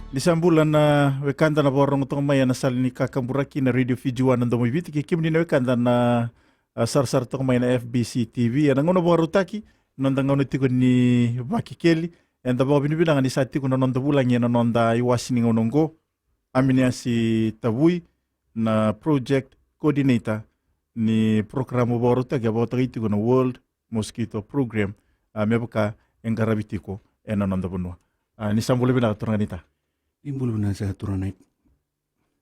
Isang bulan na wekanda na borong itong maya na sal ni Kakamburaki na Radio Fijuan ng Domoy Biti kikim ni na wekanda na sar-sar itong maya na FBC TV. Yan ang una buwan rutaki, nondang nga tiko ni Baki Kelly. Yan tabaw binibilangan ni sati ko na nonda bulang yan na nonda iwasin ni ngononggo. Amin niya si Tabuy na project coordinator ni programo buwan rutaki about ko na World Mosquito Program. May baka yung garabiti ko yan na nonda bunwa. Nisang bulan binakaturang ganita. Imbul na sa turanay.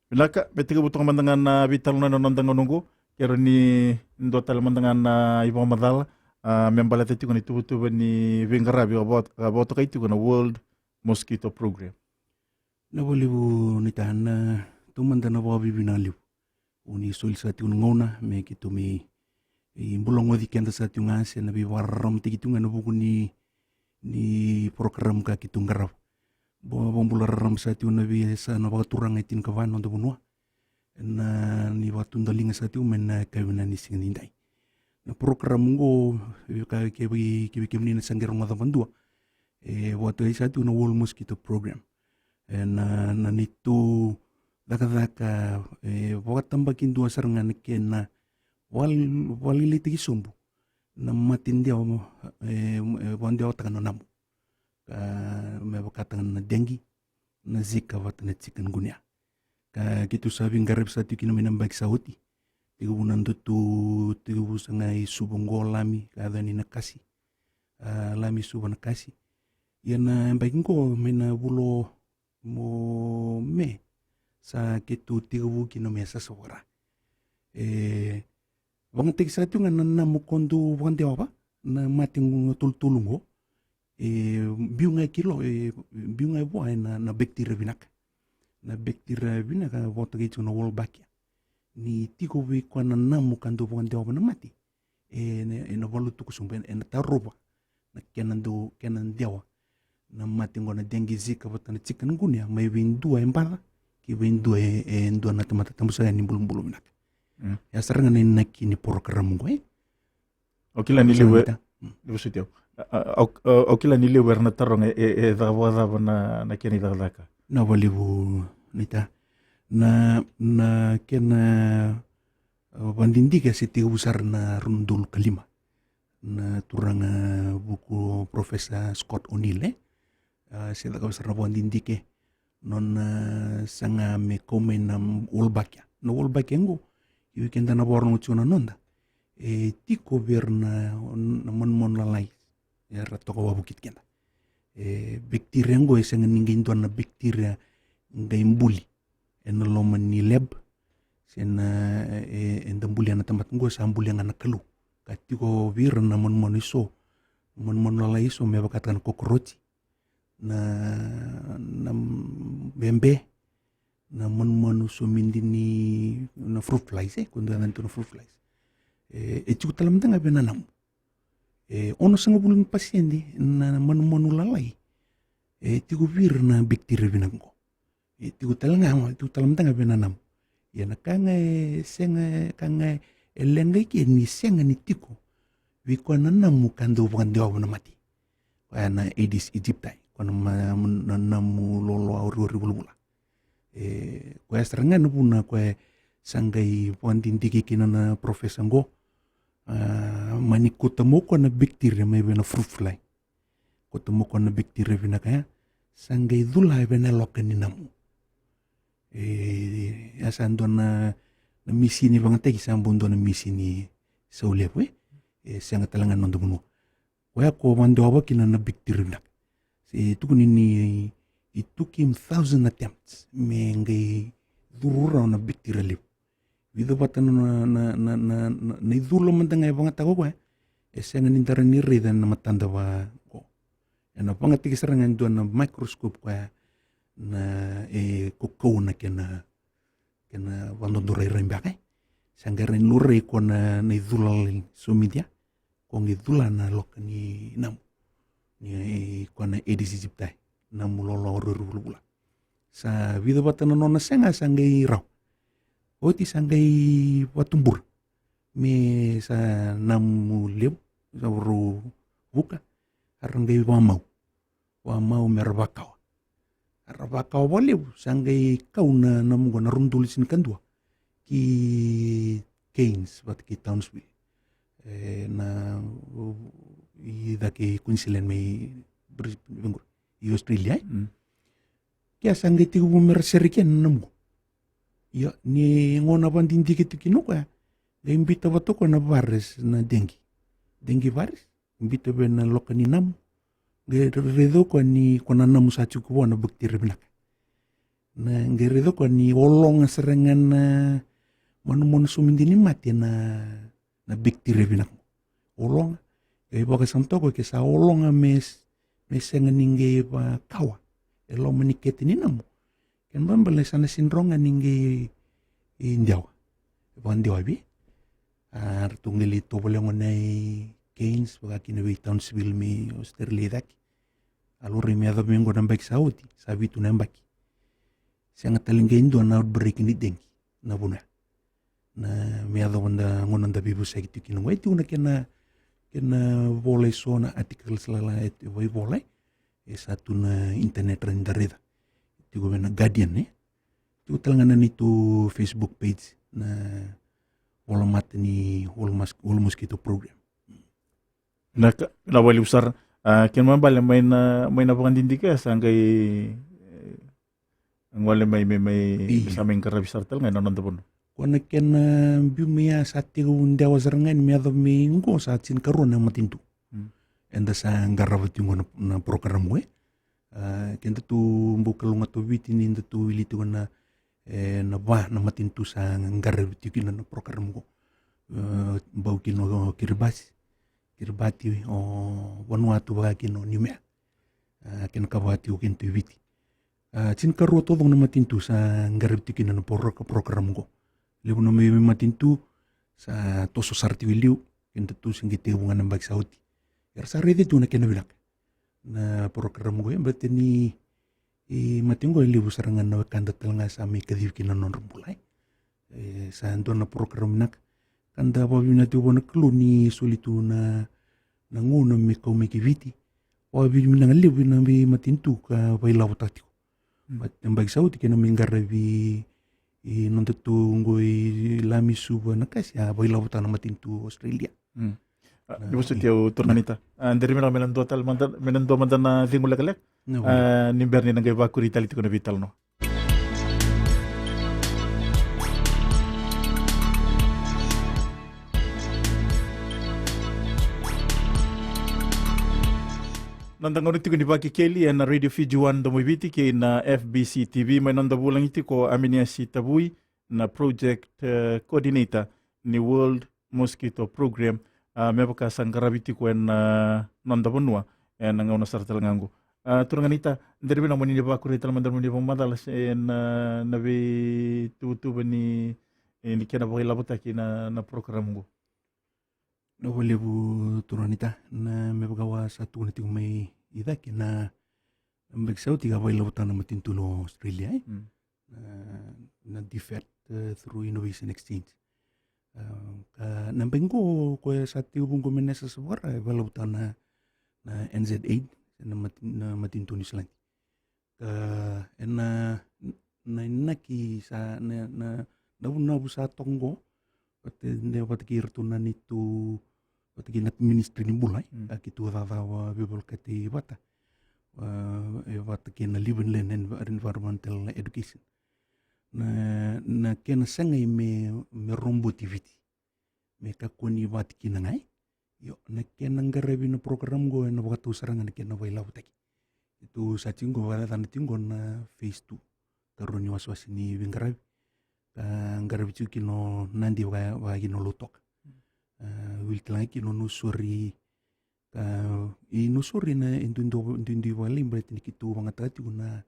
Bilaka, betiga butong mandangan na vital na nonondang nungo, kero ni ndotal mandangan na ibang madal, membalat ito ni tubutubo ni Vengarabi about kay ito na World Mosquito Program. Nawali bu nitahan na tumanda na wabi binaliw. Uni sul sa tiyo ngona, may kito may imbulong wadi kenda sa tiyo nga siya nabi waram tigito nga nabuko ni program ka kitong garaw. Bong bularam sa tiyo nabi sa nabaturang itin kawan on bunwa na ni watun dalinga sa tiyo men kayo na ni singinday na program ngo ka kebi kemni na sanggerong nga bandua watu sa tiyo na World Mosquito Program na nito daka wak tambakin dua sarangan ken na waliliti sumbu na matindiaw wandiaw takan namu may bakatangan na dengue na zika wat na chikungunya ka gitu sabing garib sa tiyo kinaminang baik sa uti tigubunan tu sangay subonggo lami kada ni nakasi lami subong nakasi yan na baking ko may na bulo mo me sa gitu tigubu kinomesa sa wara bang tig sa tiyo nga namukondo bang dewa ba na mating tultulungo biu ngai kilo biu ngai bo na bacteria binak wota gitu na wol bakia ni tiko we kwa na namu kando bongan dewa na mati na walu tuku sumben na taroba na kenan dewa na mati ngona dengue zika wota na chikungunya mai windu embala ki windu ndo na tamata tamusa ni bulum nak ya saranga na kini program ko okila ni lewe busutio okila ni lewe na tarong dawa na kini daka na walibu nita na kena bandindi ka si tiga besar na rundul kelima na turang buku Profesor Scott O'Neill si tiga besar na bandindi ke non sanga me komen na ulbakya no ulbakya ngo weekend na borno chuna nonda tiko berna mon lalai ya rato ko bukit kenda bacteria ngo isang ningin doon na bacteria ngay mbuli en loman ni leb sen en dambuli na tamat ngo sa mbuli nga nakalu katiko bir na mon iso mon lalai iso me bakatan cockroach na bembe na mon so mindini na fruit flies kundo nanto na fruit flies itu talam tanga benanam ono sanga bulun pasyente na manu lalai tigo vir na bacteria binangko tigo talam tanga benanam ya na kanga senga kanga elenga ki ni senga ni tiko wi ko nanamu kando bande wa na mati na Aedes aegypti kono nanamu lolo auri bulbula ko estrangan buna ko sangai pondindiki kinana profesor ngo mani kutamo ko na bacteria may na fruit fly kutamo ko na bacteria bina kaya sangai dulay bina lokan ni namu asan doon na misi ni bang tegi sambon doon na misi ni sa ulep sanga talangan nondo muno kaya ko mando awa kina na bacteria bina si tukun ini it took him 1,000 attempts mengai durura na bacteria lip Vida batan na idulo man tanga ibang tago ko senga nintara ni rida na matanda wa ko na pangati kisarangan doon na microscope ko na kukaw na kena wandodoray rimba kay sanggarin luray ko na idulal sumidia kung idula na lok ni nam ni ko na Aedes aegypti na mulolo rurula sa vida batan na senga sanggay raw Oti sanggay watumbur me sa namu leo sa uru buka arang gay wamau merbakaw Arabaka walew sangay kauna na mungo na rundulisin kandua ki Keynes bat ki Townsville na ida ki Queensland may i Australia kaya sangay ti bumerserikyan na mungo ya ni ngona bandindi kitu kinuka imbita bato ko na virus na dengue virus imbita be na lokani nam geredo ko ni kona namu sa cukup na bakteri benak na geredo ko ni olong serangan na manu sumindini mati na bakteri benak olong e baka samto ko ke sa olong mes senganinge ba kawa elo meniketi ni namu kan bambale sana sindronga ninge indiawa bandiwa bi artungeli to boleh ngonai Keynes baka kinawi Townsville mi Australia dak aluri mi ada mengo nambak Saudi sabi tu nambak sangat talingga indo na outbreak ni dengue na buna na mi ada wanda ngonan da bibu sa gitu kinong itu na kena boleh so na artikel selala itu boleh satu na internet rendareda itu gue na Guardian itu talanganan itu Facebook page na walamat ni wal mosquito program na wali besar kin mambal may na pangandindi ka sangkay ang wala may sa aming karabisar tal ngayon nanda po kona ken bumia sati unda wazarangan mi ada minggo sa sin karon na matintu enda sa ngarawat yung na program mo ken tu mbukal nga to bitin inda tu ilito na na matintu sa ngarawat yung na program ko bau kino Kiribati o Vanuatu ba kino Nimea ken kabati o kintu viti sin karo to dong na matintu sa ngarawat yung na program ko lebu na may matintu sa toso sarti wiliu ken tu singgite bunga ng bagsauti sa rede tu na kinabilak na program ko yan berarti ni matinggo libu sarangan na kanda talanga sa may kadib kinanon rumpulay sa ando na program nak kanda babi na tu na klu ni sulitu na nguna mi kau mi kiviti babi mi na libu na mi matintu ka bailaw tatiko but ang bagsauti kina minggarabi nontetu ngoi lami suba na kasya bailaw ta na matintu Australia Di gusto tiyo turnanita. Dari melang total menando mandan na thingula kalek. Nimberni nang gaya bakuri tali tiko na vital no. Nandang ngunit ko ni Baki Kelly na Radio Fiji 1 Domobiti kay na FBC TV may nandabulang iti ko aminia si Tabuy na project coordinator ni World Mosquito Program may pagkasang karabiti ko na nandapunwa nang una sartal ngango. Turanganita, dari ba naman ba ako rito naman mo ni madalas na nabi tutuba ni kaya na bakilabot aki na program ko. Nawali bu turanita na may pagawa sa tunay ting may idak na magsaw tiga bakilabot na matintulo Australia na defect through innovation exchange. Namping ko sa tibong kumena sa suwara balautan na NZ8 na matinto ni Island na naki sa na sa tonggo pati kirtunan itu pati kinat ministry ni bulay kitu tatawa bibol kati bata bata kina liven len environmental education na kena sangay me rombotivity me kakuni bat kinangay yo na kena ngarabi na program go na wakatu sarangan kena bailaw taki itu sa tinggo wala tan tinggo na phase 2 karon ni waswas ni ngarabi ngarabi tu kino nandi wa kino lutok wil tlang kino nusuri nusuri na indundi walim berarti ni kitu wangatati na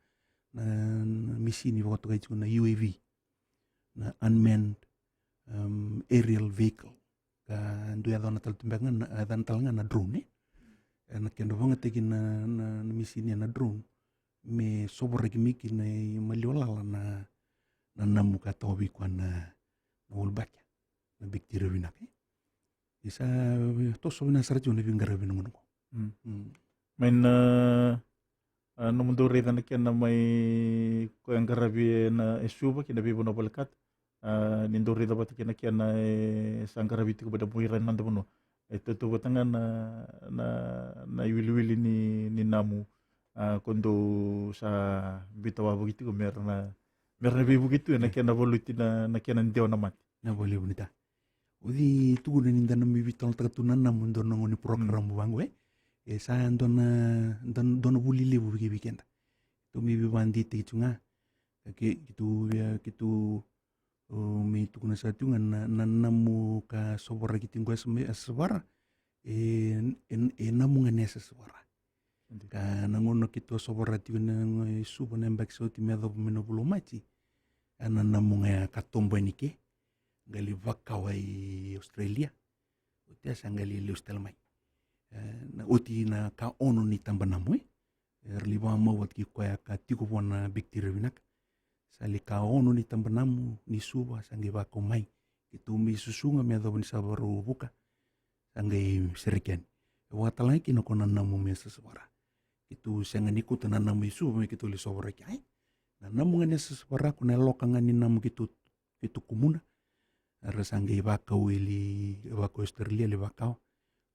misi ni waktu kayak na UAV na unmanned aerial vehicle kan dua ada natal timbangan ada natalngan na drone na kendo banget tekin na misi ni na drone me sobor lagi mikir na maliola na namu kata obi kwa na ulbak na bikti rewinak isa to so na sarjo na bingara binungo Men Nomondoreda na kiana may koyangarabi na esuba kina bibo na balakat. Nindoreda bata kiana sangarabi tiko bada buhiran nanda mono. Ito to batanga na iwili-wili ni namu kondo sa bitawa begitu ko meron na bibo gitu na kiana voluti na kiana ndewa na mati. Na boleh bonita. Udi tugu na ninda na mibitol takatunan na mundo na ngoni program wangu sa dona buli lebu bigi bigenda. Tu mi bibandi te chunga. Kitu mi tugu na sa tunga na namu ka sobora kitingwa asbara namu nganesa sobora. Ka nangono kitu sobora tu na suba na mbak so ti medo meno bulo machi. Ana namu nga katombo nike. Gali vakawa i Australia. Utia sangali le ustelmai. Na uti na ka ono ni tamba namu Erliwa mawat ki kwaya ka tiko wana biktir winak. Sali ka ono ni tamba namu ni suba sangi wako mai. Itu mi susunga me adobani sabaru buka. Sangi serikian. Watalai ki no kona namu me seswara. Itu sanga nikuta na namu isu me kitu li sobra ki ai. Na namu ngane seswara kuna lokanga ni namu kitu kumuna. Rasange bakau wako Australia le bakau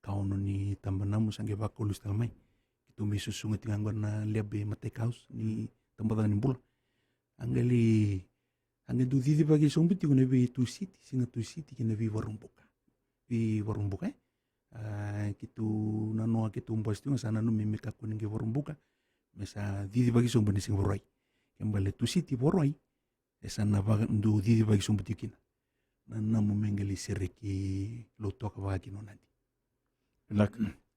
kauno ni tamba namu sange bakau lu stalmai itu mi susunga tingango na lebe mate kaus ni tamba ni bula angeli du didi bagi sombi ti kuna vi tu city singa tu city kina vi warumbuka kitu nanoa kitu mbas tinga sana no mimika kuninge warumbuka mesa didi bagi sombi ni singa borai kembali tu city borai esana du didi bagi sombi tikina na namu mengeli sereki loto ka bagi no nanti.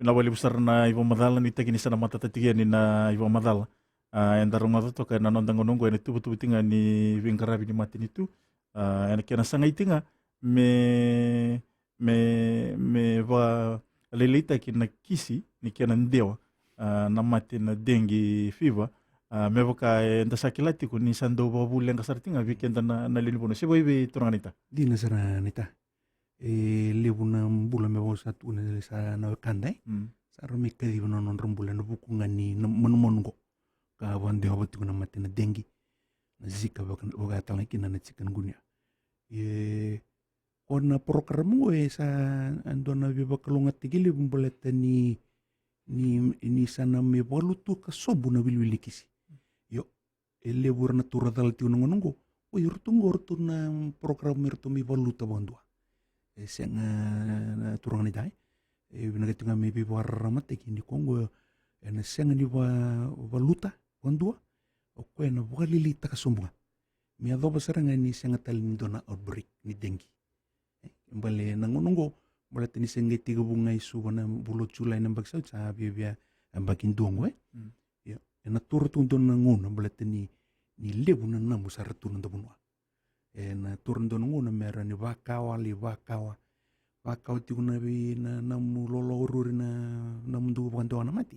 Na wali besar na ibu madala ni tagi ni sana mata tatigia ni na ibu madala. Yang darong mata to kaya nanondang ngonongo ini tu betul tinga ni vingkarabi ni mati ni tu. Yang kena sangai tinga me va lelita ki na kisi ni kena ndewa na mati na dengue fever. Me boka enda sakilati ko ni sando babule nga sartinga weekend na lilibono sebo ibe turanganita Di nasara nita lebuna bula me bosa tu na sa na kanda sa rami kadi no non rumbula no bukunga ni mongo ka wande hobati kuna mate na dengi na zika boga tala kina na chicken gunya ona program mo sa andona biba kalunga tigili bumbuleta ni sana me bolutu ka sobu na wilwili kisi ele burna tura dal tiu nongo o yurtu na program merto mi valuta bondua senga turang ni dai binaga tinga mi bi warramate kini kongo ena senga ni valuta bondua o kwena walili takasumbunga mi adoba seranga ni senga talin dona outbreak ni dengi mbale nangonongo mbale tini senga tiga bunga isu wana bulo chulai nambak sa cha bia ambakin duongo ena turun don nguna mbale tini ni lebu na namu sa turun do bunwa na turun don nguna mera ni wakawa ti kuna bi na namu lolo ururi na namu du bantu na mati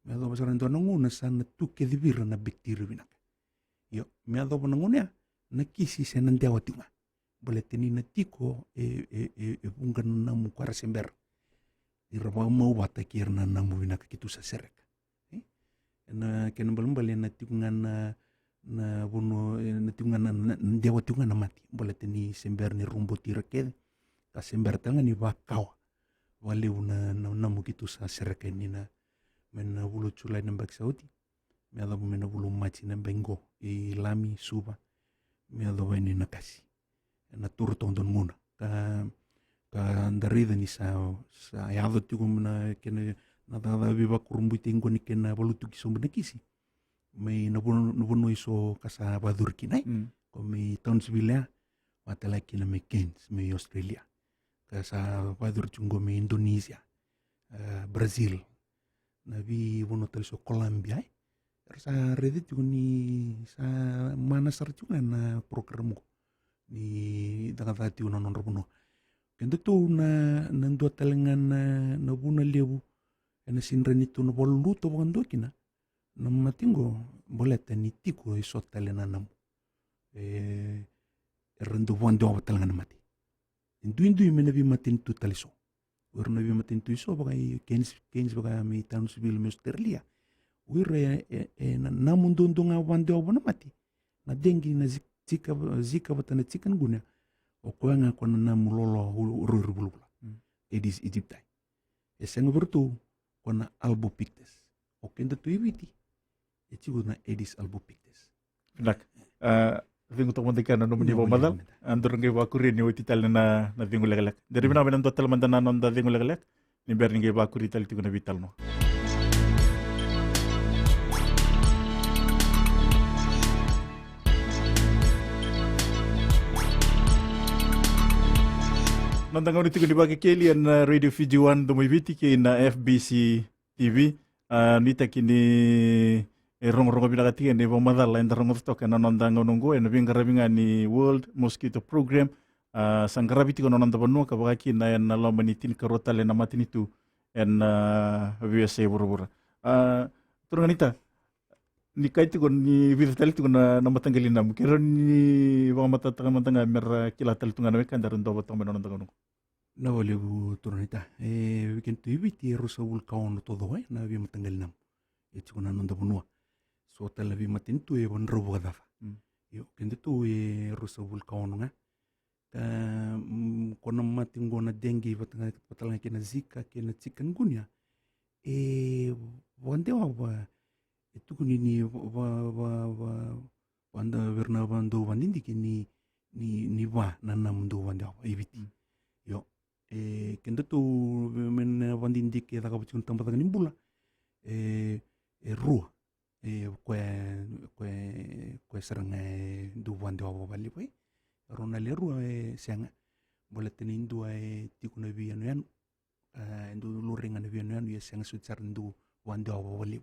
me do basara don nguna sa na tuke dibira na biktir binaka me do nguna na kisi senan dewa tinga mbale tini na tiko bungan namu kwara sember iraba mau bata kirna namu binaka kitu sa serek na kena bali na tikungan na bono na tikungan na dewa tikungan na mati bola teni sember ni rumbo tirake ka sember tanga ni bakawa wale una na mo kitu sa serake ni na men bulu chulai na bak sauti me ado men bulu machi na bengo I lami suba me ado ni na kasi na tur tondon muna ka andarida ni sa yado tikungan na kena nada viva kurumbu tengo ni kena balutu ki sombe kisi me no iso kasa badur kinai ko me townsville matala kina me Cairns me Australia kasa badur chungo me Indonesia Brazil na vi bono so Colombia sa redet ni sa mana sarchunga na program ko ni dagatati una non robono kendo tu na nando talengan na buna lebu ena sinreni tu no voluto bando kina no matingo boleta ni tiko isotale na namu rendo bando batalanga mati indu mena bi matin tu taliso urna bi matin tu iso bagai Cairns bagai mi Townsville me Australia uire na namundundunga wande obona mati na dengi na zika batana chicken gunya o koanga kona namulolo rurubulula Aedes aegypti esenga bertu kona albopictus o kenda tu ibiti echigo na Aedes albopictus Nak. Vingu to monte kana no muni bo madal. Andor ngai ba kuri ni utital na vingu legalak. Dari bina bina total mandana non da vingu legalak. Ni ber ngai ba kuri tal tigo na vital no. Nandang ulit ko di ba kekeli an Radio Fiji 1 dumibiti ki na FBC TV. Nita kini rong-rong binakatigan ni Pamadala and rong of na nandang nunggo and vingarabinga ni World Mosquito Program. Sang karabiti ko nanda banua kabaki na yan nalamanitin karotale na matin itu and VSA buru-buru. Turun nita ni kahit ko ni vital itu na matanggalin na kero ni baka matatanga mer kilatal tunga na kan daron do batang menon nandang nunggo. Na wale bu turanita weekend tu ibiti rusa vulkaon todo na vi matanggalin nam eti ko nanda banua so tala vi matintu e bon robo gadafa yo kende tu e rusa vulkaon nga ka kona matingo na dengue batanga kena zika kena chikungunya wande wa itu kuni wanda verna wando wandindi kini ni wa nanam do wanda ibiti yo kende tu men wandindi ke daga butun tempat nimbula rua kue serang du wande wa bali pai rona le rua sianga boleh tenin dua tiku na bian yan ndu luringan na bian yan ya sianga sucar ndu wande wa bali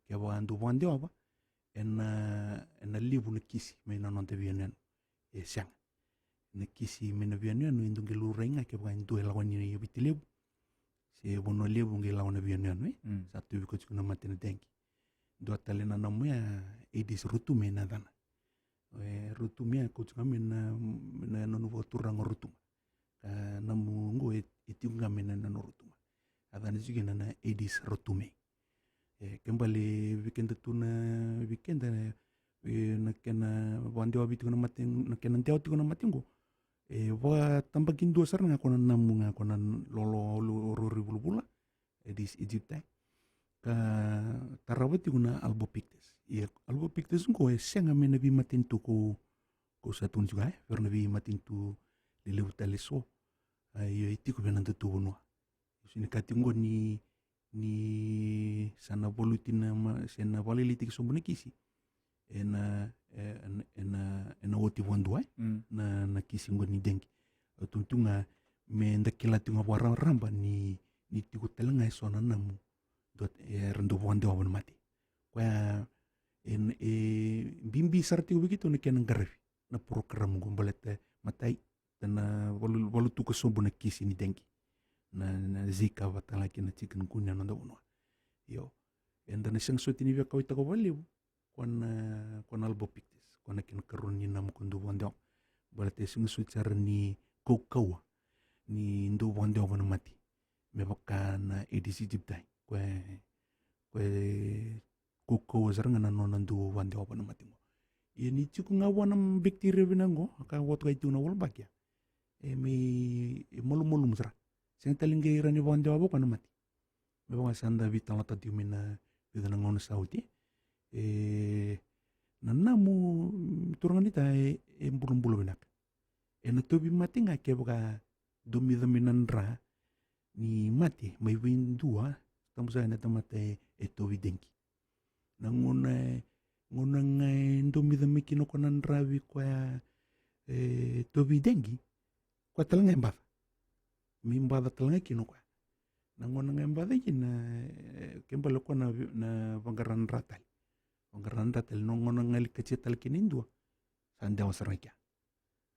ke wa ndu wande wa en libu na kisi me na nonte bian yan sianga na kisi me na bian yan ndu luringa ke wa ndu lawan ni bitilebu se bono lebu ngi lawan na bian yan satu ko na matina denki dua talena namanya Aedes rutume na dana rutumia ko kami na nanu turang rutum namu ngo itiunga mena nanu rutum adana juga na Aedes rutume kembali weekend tu na weekend na kena wande wabi tu na mating na kena teo tu na matingo wa tambakin dua sarang ako na namu nga ako na lolo ruribulbula Aedes aegypti ka tarawati kuna albopictus albopictus ko senga mena bi matintu ko satun juga verna bi matintu lelew taleso yo itiko bena tu no sini katingo ni sana volutina sena valilitik sombone kisi ena oti wandua na kisi ngo ni dengi tuntunga me ndakila tunga wara ramba ni tiko telenga sona namu dot rendo wande wa mati kwa bimbi sarti begitu ne kenan garfi na program gombalete matai na walu tu kesombo na kisi ni dengi na zika batala kina chicken kunya no dono yo enda na sing sotini via kawita ko waliu kon albopictus kon kin karuni nam kundu wande balate sing sucar ni kokawa ni ndo wande wa mati me bakana Aedes aegypti kwe kuko zaranga na nona ndu wande opa na matingo ni chiku nga wanam bacteria binango ka wat kai tu na wal bakya mi molum zara sing talinge irani wande opa kana mati me ba sanda vitala tati mina bidana ngona sauti na namu turanganita bulum binak na tobi mati nga ke baka dumi ra ni mati may windua tamusa na tamate tobi denki nangona ndomi kino konan ravi kwa tobi dengi kwa talanga mbada mi mbada talanga kino kwa nangona mbada kina kembalo kwa na vangaran ratal nangona ngali kacetal kinindua sanda wasaraka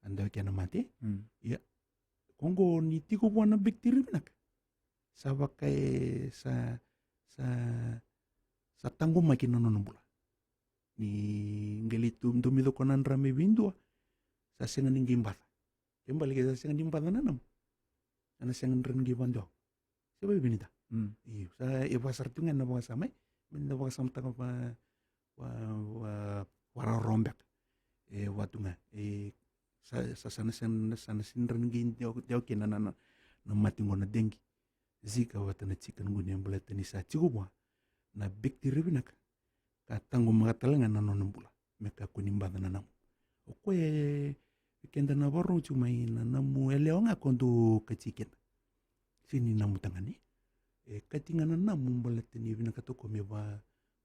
anda kena mati ya kongo ni tiko buana bakteri binak sabakai sa tanggo makin nono bula ni ngelitu ndomido konan rame bindua sa sengan ngimbata kembali ke sa sengan ngimbata nanam ana sengan ren gibando sebe binita iyo sa pasar tungan na mga samay minda waka samtanga wa rombek watunga sa sana sinran gin dia kena na mati ngona dengi zika watana chicken ngune mbulata ni sa chigubwa na bacteria binaka ka tango magatalanga na nonambula meka kunimbada na namu okwe kenda na borro chumai na namu eleonga kondu kachikenda sini namu tangani katinga na namu mbulata ni binaka toko meba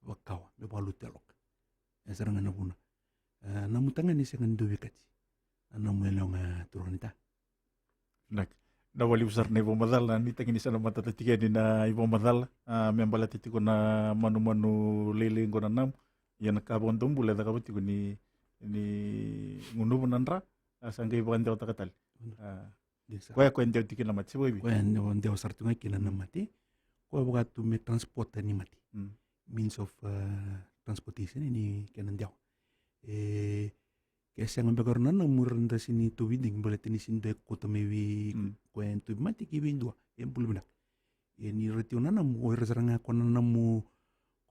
wakawa meba lutelok esaranga na buna namu tangani sengan duwe kachi namu eleonga turonita na wali usar na Ivo Madala ni tangini sana matatatika ni na Ivo Madala membala titiko na manu lele ngona nam yana kabon tumbula da kabutiko ni ngunubu nandra sangga Ivo ande otakatali kwa ende otiki na matsibo ibi kwa ende osartunga kina na mati kwa wakatu me transport ni mati means of transportation ini kena ndio kaya nga bagorna na muranda sini tuwiding balatini sinde kota mewi kwen tu mati kibindwa empulminak ni retiona na mu resaranga kona na mu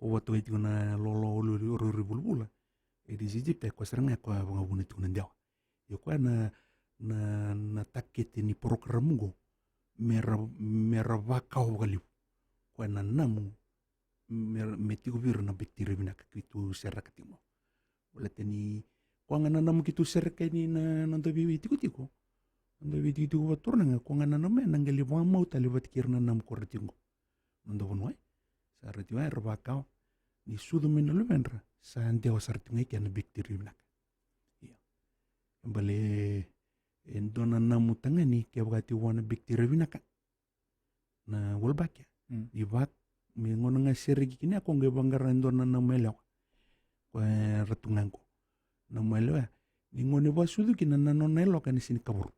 ko wato itu na lolo ru bulbula di siji pe ko saranga ko ngabuni tu ndia yo kwa na takete ni program go mera wakau gali kwa na namu metigo bir na bacteria binak kitu serakatimo balatini kwa ngana namu kitu serka ini na biwi tiko nando biwi tiko watur nanga kwa ngana namu nangali wa mau tali watkirna nam kortingo nando bonwai sa retiwa erbakao ni sudu minalo menra sa ande wasartinga kiana bacteria binak iya mbale endona namu tangani kaya wakati wana bacteria binaka na walbakya di bak mi ngono nga sergi kini ako nge bangara endona namu elewa kwa ratungango na mwelewa ni ngone ba sudu kina nanonelo kan sini kabur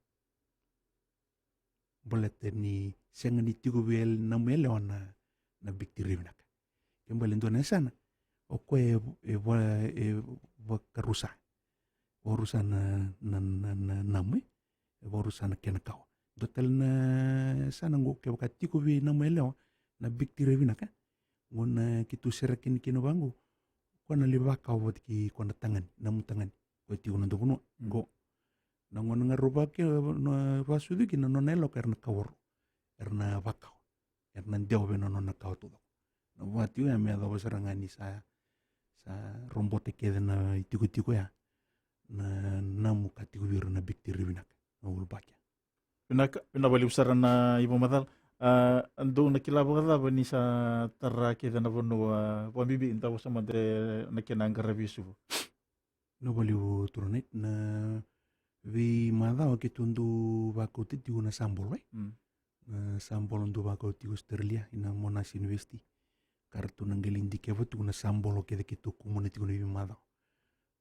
bolete ni senga ni tigo wel na mwelewa na bacteria binaka kembali ndona sana okwe wa karusa warusa na namwe warusa na kena kawa dotel na sana ngo ke wakati ko bi na mwelewa na bacteria binaka ngona kitu serakin kino bangu kwa nalibaka wot ki kwa natangani namutangani kwa ti uno ndobuno go nangon ngaruba ke no basudu ki no nelo karna kawor karna baka karna ndio be no na kawto no wati ya me do sarangani sa rombote ke na itiko ya na namu kategori na bacteria binak no ulbaka Pina bali usara na Ivo Madala ando nakilabo kada ba ni sa tara kita na bono pambibi inta ko sama de nakinanga revisu no bali turnet na vi mada o kitundu bako titi una sambol na sambol ndo bako ti Australia ina Monash University kartu nangelindi ke votu una sambol ke de kitu community ko vi mada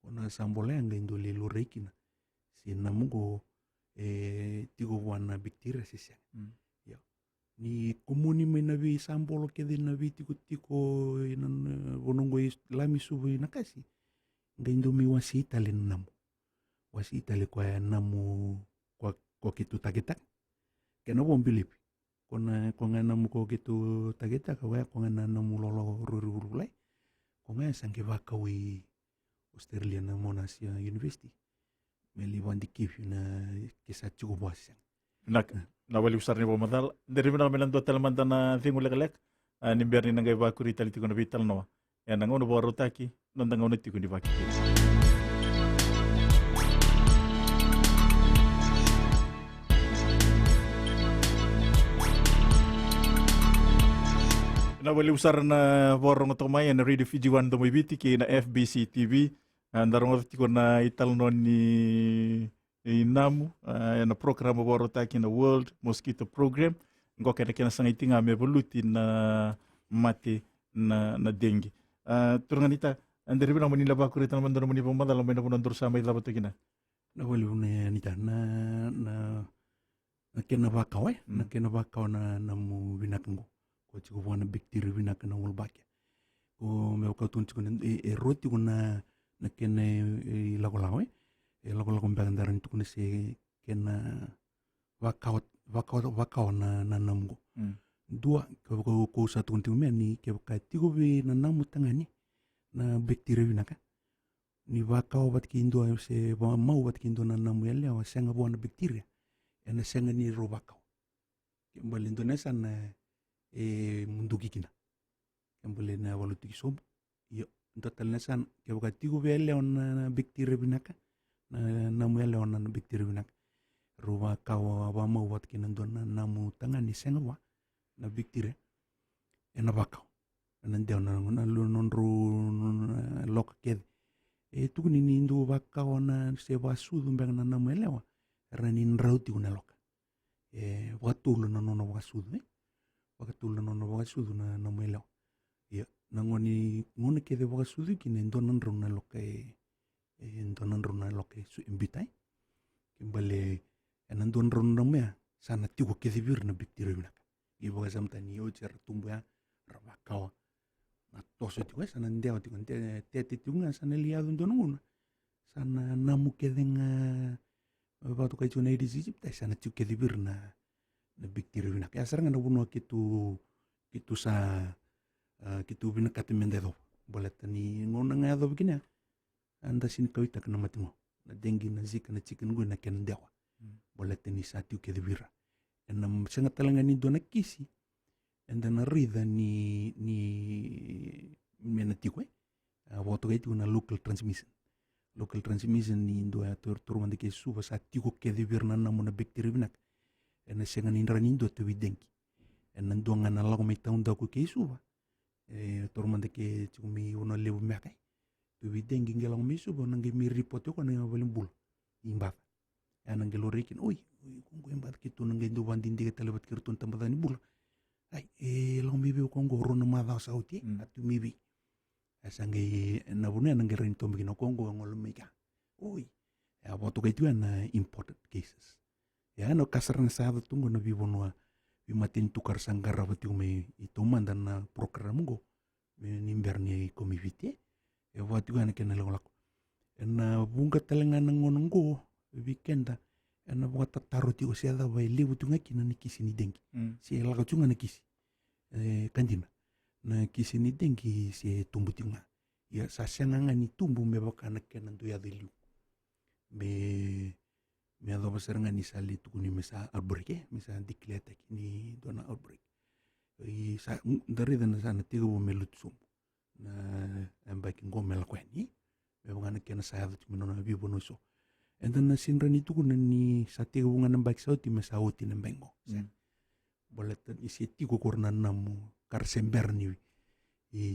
ona sambol yang ndo le lo rekina si namugo tigo wana bacteria sisa ni komuni me nabi sambolo ke de nabi tiko inan bonongo lami subu nakasi ngaindo mi wasita le namu wasita le kwa namu kwa kitu tageta ke no bombilipi kona namu ko kitu tageta ka wa kona namu lolo rurulai kona sange wakawi Australia na Monash University meli wandi kifu na kisa chugo bwasang na wali usar ni Ivo Madala dari mana melan dua talaman na thingu lekalek ni biar ni nangai bakuri tali tiko na vital no ya nangono baru taki nontangono tiko ni baki na wali usar na borong otomay na Radio Fiji 1 do mibiti ki na FBC TV ndarong tiko na ital no ni inamu na programa boro taki na World Mosquito Program ngo kena sangitinga me voluti na mate na dengue turunganita andiri bina manila ba kurita naman doon Ivo Madala may napunandor sa may labato kina na wali una nita na kena bakaw na kena bakaw na namu binakango ko chiko wana bacteria binakan na ulbakya ko me ko tun chiko roti kuna na kena lagolaw lago mbandaran tu kunese kena wakau na namgo Dua ko sa tukun tingumea ni ke ka tigo be na namu tangani na bakteria vinaka. Ni vakao bat kindo se mau bat kindo na namu ele wa senga bona bakteria. Ena senga ni ro vakao. Kembali Indonesia na munduki kina. Kembali na waluti sob. Yo total nasan ke ka tigo be ele na bakteria vinaka. Na namu ele na bakteria vinaka. Ro vakao wa mau bat kindo na namu tangani senga wa na bakteria ena vakao ena ndeo na nonru loka kede tukuni ni ndu vakao na se vasudu mbeng na namu elewa rani nrauti una loka wakatulu na nono wakasudu wakatulu na nono wakasudu na namu elewa ya nangoni ngone kede wakasudu kine ndo nanru na loka ndo nanru na loka su imbitai kimbale ena ndo nanru na mea sana tigo kede vir na bakteria vinaka ibu kasam tani ocer tumbuh ya rabakau na toso tiwa sana ndeo tikon te tiunga sana liado ndonuna sana namu kedenga batu kai chuna idi sijip tai sana tiu kedibir na bakteria vinak ya saranga na buno kitu sa kitu vinak katemende do bolet tani ngona ngado begini anda sin kawita kana matingo na dengi na zika na chicken gu na ken dewa bolet tani sa tiu kedibira enam sangat talangani dona kisi and then rida ni menatikwe wato itu na local transmission ni ndo ya turman de ke suba sa tiko ke de virna na mona bakteria vinak en sengan indra ni ndo to widenki en ndo ngana lago me taunda ko ke suba turman de ke chumi uno lebu mekai to widenki ngelang me suba nange mi report ko na balimbul imba ana ngelorikin oi kung embat kitu nange ndo bandin de talabat kirtun tambadani bul ai long bibi kongo rona mada sauti atu mibi asange na bune nange rinto mbino kongo ngol meka oi ya boto kaitu na imported cases ya no kasarna sa tungo na bibono bimatin tukar sanggara bati me itu mandan na program go nimberni komivite ya watu ana kenal lako na bunga talengan ngonongo weekenda ena buat taruh ti usia da vai lebu tunga kina ni kisi ni dengi si la kacunga na kisi kanjina na kisi ni dengi si tumbu tunga ya sa senanga ni tumbu me bakana kenan tu ya delu me ado basaranga ni sali tu ni mesa outbreak mesa declare ni dona outbreak sa dari dana sana tiga bo melut sum na ambaki ngomel ko ni me bakana kenan sa tu minona bi bonuso and then nasinra ni tuku na ni sa tiga bunga ng bike sa uti masauti ng bengo. Bolet isi tigo korna namu karsember ni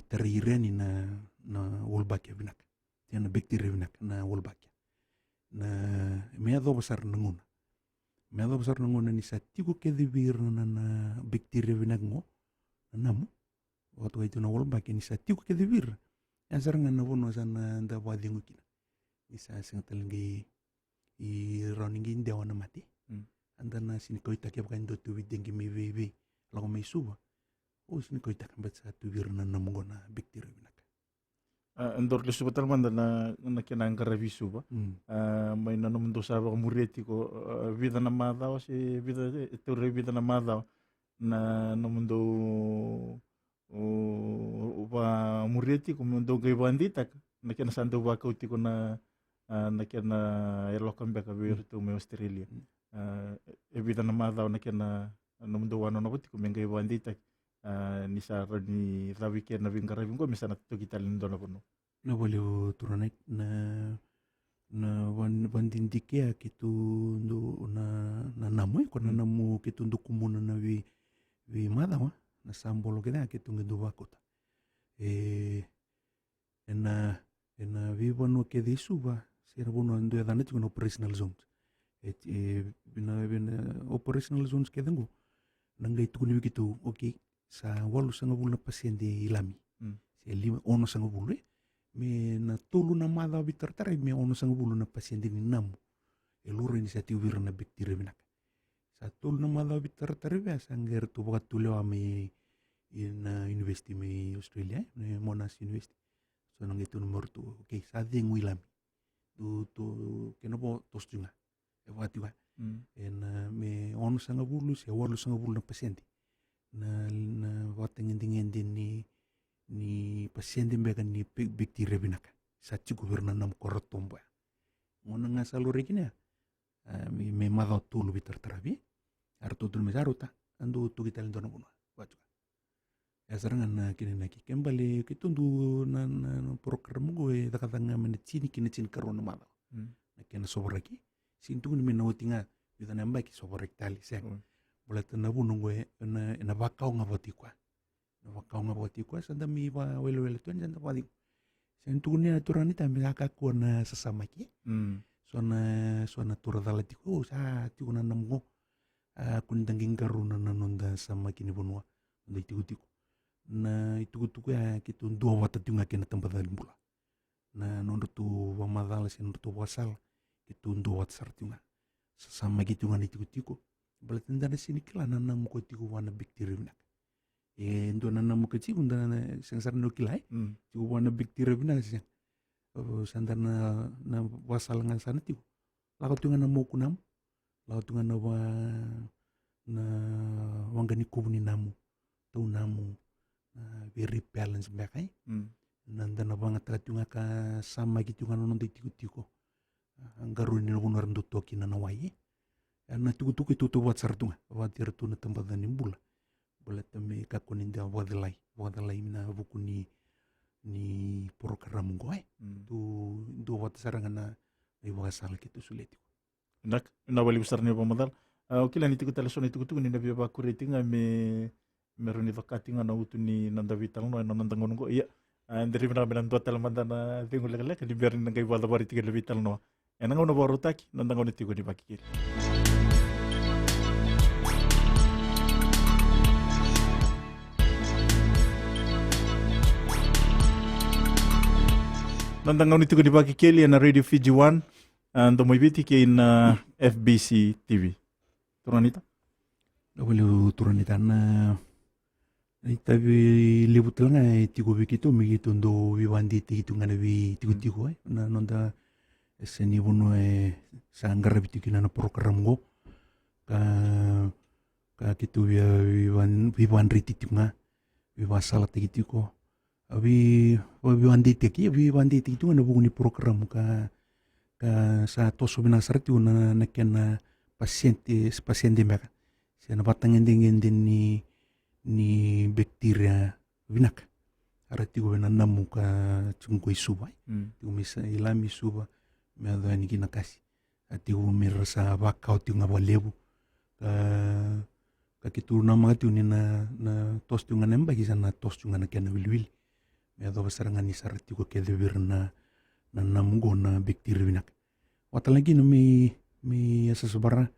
terire ni na wolbakya vinak. Tiyan na bakteria vinak na wolbakya. Na meado besar nanguna. Meado besar nanguna ni sa tigo kedibir na bakteria vinak ngo na namu. Waktu itu na wolbakya ni sa tigo kedibir. Yang sarang na bono sana nda wadingu kina. Ni sa singatalanggi running dewa na mati anda na sini ko itak yabakan do tu widengi mi bebe lago may suba sini ko itak bat sa tu wirna na mungo na bakteria binaka andor le suba talman na kinang karavi suba may nanomundo sa ba mureti ko vida na madaw si vida ito vida na madaw na namundo upa mureti ko mundo kay banditak na kinasando ba kauti ko na nakena elokan beka bir tu me Australia evita na madaw nakena namundo wano na buti kumenga bandita ni sa ni rawike na vingaravi ko misana to kita lindo na kuno na waliw turanek na bandindike kitu ndo na namu ko na namu kitu ndo kumuna na vi madaw na sambolo keda kitu ndo wakota ena vi bono ke disuba sira bono ando ya dana tikon operational zones bina operational zones kedengo nangay tukuni bikitu okay sa walu sanga bulu na pasyente ilami si lima ono sanga bulu me na tulu na mada bitartare me ono sanga bulu na pasyente ni namu eluro ni sa tiwir na bakteria binak sa tulu na mada bitartare ba sanger tu bakat tulio ame na university me Australia me Monash University so nang itu nomor tu okay sa ding ilami tu kenobo tostunga e watiwa en me ono sanga bulu se walu sanga bulu na pasyente na watengin ni pasyente mbeka ni bikti rebinaka sa ci governa nam korotombo ngona nga salure kini me madho tulu bitar tarabi arto tul mesaruta andu tu kita lindona bunwa wacu ya serangan kini naki kembali kitundu na program gue takatanga menecini kini cin karona madho nakena soboraki sintu ni menautinga bisa nambah ki soborek tali seng boleh tenabu nunggu na bakau ngaboti kwa sanda mi wa wele tuan sanda padi sen tunia turani tambi akaku na sesama ki sona turadala tiku sa tiku na namgo kun danging karuna na nonda sama kini bonua nda tiku na itu ya kitu dua wata tiunga kena tempat bula na nondo tu wa madala sen nondo tu wasal kitu dua wata sartiunga sesama gitu ngani tiku boleh tendana sini kila nana muko tiku wana biktiri binak ndo nana muko tiku ndana sengsar no kilai tiku wana biktiri binak sih sandar na wasal ngan sana tiku laku tu ngana muko namu laku tu ngana na wanggani kubuni namu tau namu very balance bakai nandana banget tu ngaka sama gitu ngana nondo tiku anggaru ni no ndo toki nana waye na tuku itu buat sartunga buat tu na tempat dan nimbula boleh teme kakun inda wadalai mina buku ni program gue tu buat sarangan na iwasal gitu sulit nak na wali besar ni pamadal okila ni tiku telefon itu ni nabi ba kuritinga me meruni vakati nga na utu ni nanda vital no nanda ngongo iya dari mana benan tua telemanda na tingul lek di biarin ngai wala bari tiga vital no enang ono baru taki nanda ngono tiku di pakikir Nandang itu di bagi keli na Radio Fiji 1 ando mo ibiti kay na FBC TV. Turanita? Wala turanita na itabi libut lang ay tigo bikito migito ndo wiwandi tigito nga nabi tigo na nonda seni bono sa anggar biti na program go ka kito wiwandi tigito nga wiwasala tigito ko abi wandi itu na buguni program ka sa toso binasar tu na nakena pasyente mereka sa nabatangin din ni bakteria vinak arati go na namu ka chungko isuba tu misa ilami suba me ada ni kinakasi ati go mirasa bakau tu ngabalebu ka kitu nama tu ni na tos tu nganem bagi sana tos tu ngana wilwil me do basarangan ni sarati ko kede wirna na namugo na bakteri binak wata lagi no mi asa subara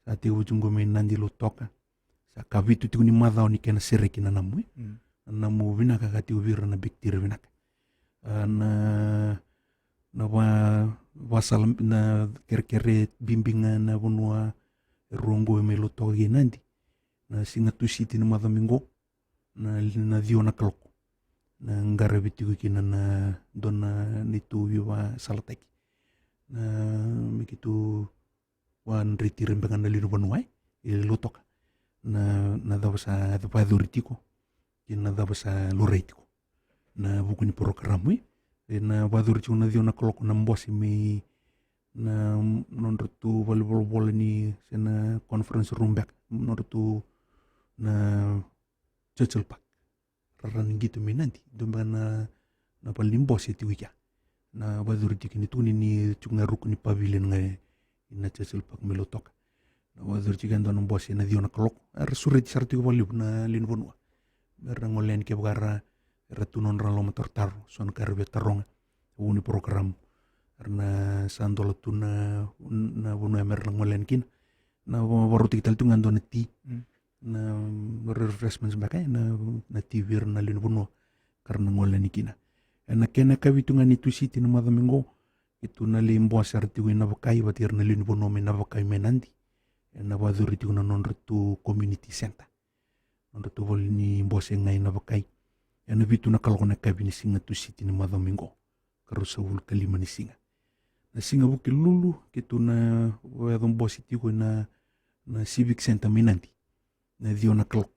sa ti ujungo me nandi lutoka sa kavitu ti ni madao ni kena sereki na namu namu binak ka ti wirna bakteri binak na wasal na kerkere bimbingan na bunwa rongo me lutoka nandi na singatusi ti na madamingo na diona kaloko na ngara bitigo kina na dona nitu wiwa salateki na mikitu wan ritirin pengan na lino banuai lutoka na dabasa dapaduritiko kina dabasa loretiko na buku ni programu na baduritiko na diona koloko na mbosi mi na nonrotu volleyball ni sena conference room back nonrotu na Churchill Park raran gitu nanti domban na palimbos itu wika na badur dikini tuni ni cunga rukuni pavilion ngai ina Churchill Park melotok na badur jikan don bos na diona klok surit sarti ko liu na linbonwa rangolen ke bagara ratunon ralo motor tar son karbe taronga uni program karena sandolo tuna na bunu emer rangolen kin na baru tikital tungan don ti na refreshments bakay na TV na linubuno karena ngolan ikina na kena kabitungan itu siti na madamingo itu na limbo asarti na bakay batir na linubuno me na bakay menandi na baduriti na nonretu community center nonretu volini mbose ngai na bakay na bitu na kaloko na kabini singa tu siti na madamingo karusa wul kalima ni singa na singa buki lulu kitu na wadon bosi tigo na civic center menandi na diona klok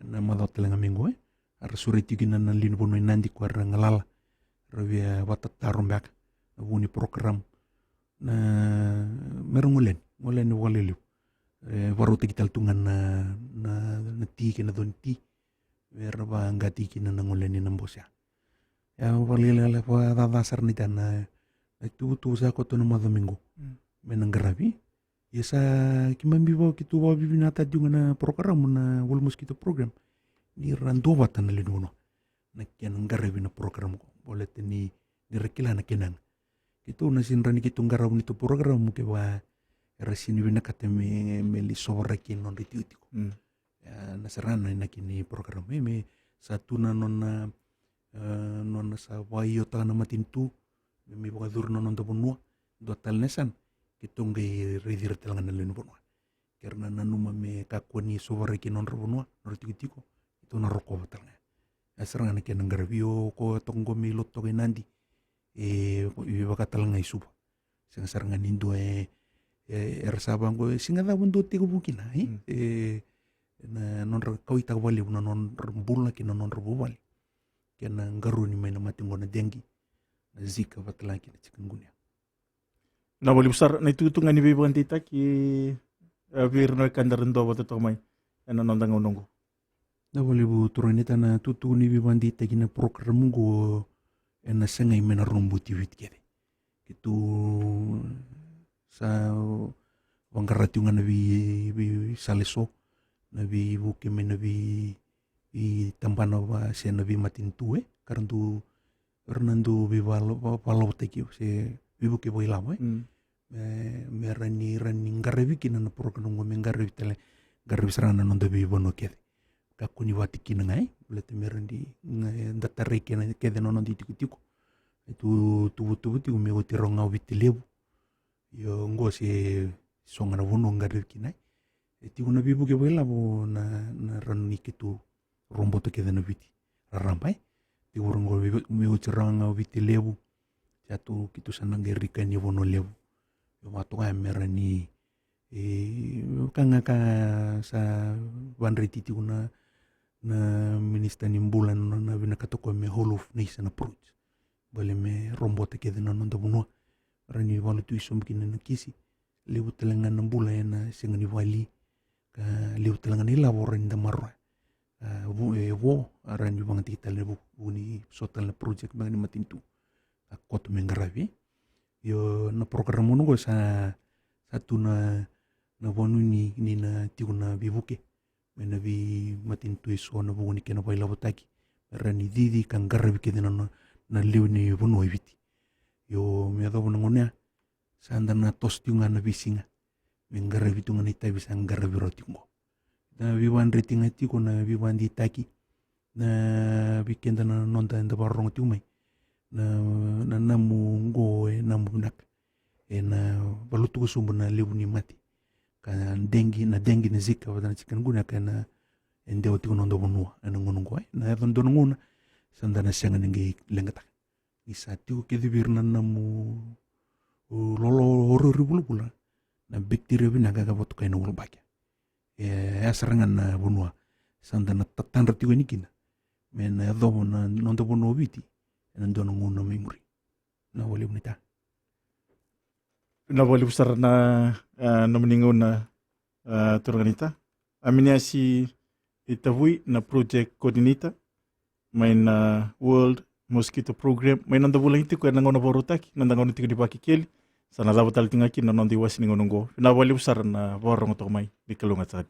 na madhotelenga mingo ar suretigina na linu bono inandi kwa ngalala ravia watatarombak na buni program na merungulen ngulen waleliu warote kital tungan na ti kina don ti merba ngati kina na ngulen na mbosya ya walele fa dasar ni dana itu sa ko to na domingo menanggarabi yesa kimambibo kitu wa bibinata na program na walmus kitu program ni rando watan na linuno na kiananggarabi na program ko boleh ni rekila na kinang itu na sinrani kitu nggaraw nito program mo kewa resini bina kate me lisora kin non ritiutiko nasarana na kini program me satu na non sa wayo ta na matintu me bogadur non to bonua do talnesan kitong gay redir talangan na linu bonua karena nanuma me kakwani sora kin non bonua ritiutiko itu na roko talanga asarana kin ngarabio ko tonggo mi lotto nandi bakatalang ngay suba sang sarangan nindo sabang ko singada bundo tigo bukina na non kau ita wali na non rembul lagi na non rebubali kena ngaru ni main mati ngona dengi na zika batalang kina chikungunya na wali besar na itu tungan ni bibuan tita ki bir na kandaran do bato to mai na non dango nongo na wali bu turanita na tutu ni bibuan tita kina program go na sengay mena rumbu tiwit kede itu sa wangkaratungan nabi saleso nabi buke nabi tampana wa se nabi matintu karantu Fernando bibalo palo teki se bibuke boilamo me rani ngarabi kinana program ngome ngarabi tele ngarabi sarana non de bibono kede kakuni wati kinangai boleh merandi datare kede non di tiku itu tubu tiku me gotironga witilebu yo ngo se songa na wono ngare kinai tiku na bibu ke bola bo na ranni kitu rombo to kede na witi rampai tiku rongo me gotironga witilebu jatu kitu sanang gerika ni wono lebu yo matonga merani kanga ka sa wanriti tiku na minister ni bulan na bina katoko me whole of nation approach bale me rombo te kede na nonda bunua rani walu tu isom kina na kisi lebu telengan na bula na sengani wali ka lebu telengan ila woran da marwa wo rani bang kita lebu buni sotal na project bang ni matintu koto mengarabi yo na program mo go sa satu na wonu ni na tiuna bibuke menabi matintu iso na buni kena baila botaki rani didi kan garabi kede na liu ni bono ibiti yo me ado bono ngonya sanda na tos tiunga na bisinga mengarabi tunga ni tabi sang garabi rotingo na biwan rating ati ko na biwan di taki na bikenda na nonda nda barong tiumai na namu ngo namu nak na balutu ko sumbo na liu ni mati kan dengi na zika wadana chikan guna kana ende oti ko nondo bonua na ngongo na don ngona sanda na senga ngi lengata isa tiu ke dibirna namu lolo horo ribulu na biktiria bina gaga botu kaina ulbaka serangan na bonua sanda na tatan rati ni kina men do na nondo bono biti na don ngona memori na wali unita na wali besar na meningon na turganita aminia si itavui na project coordinator main World Mosquito Program main nanda bulan itu ko nangona borotaki nanda ngona tiku dipaki keli sana dapat tal tingaki na nondi wasi ngonongo na wali besar na borong to mai di kalungat sa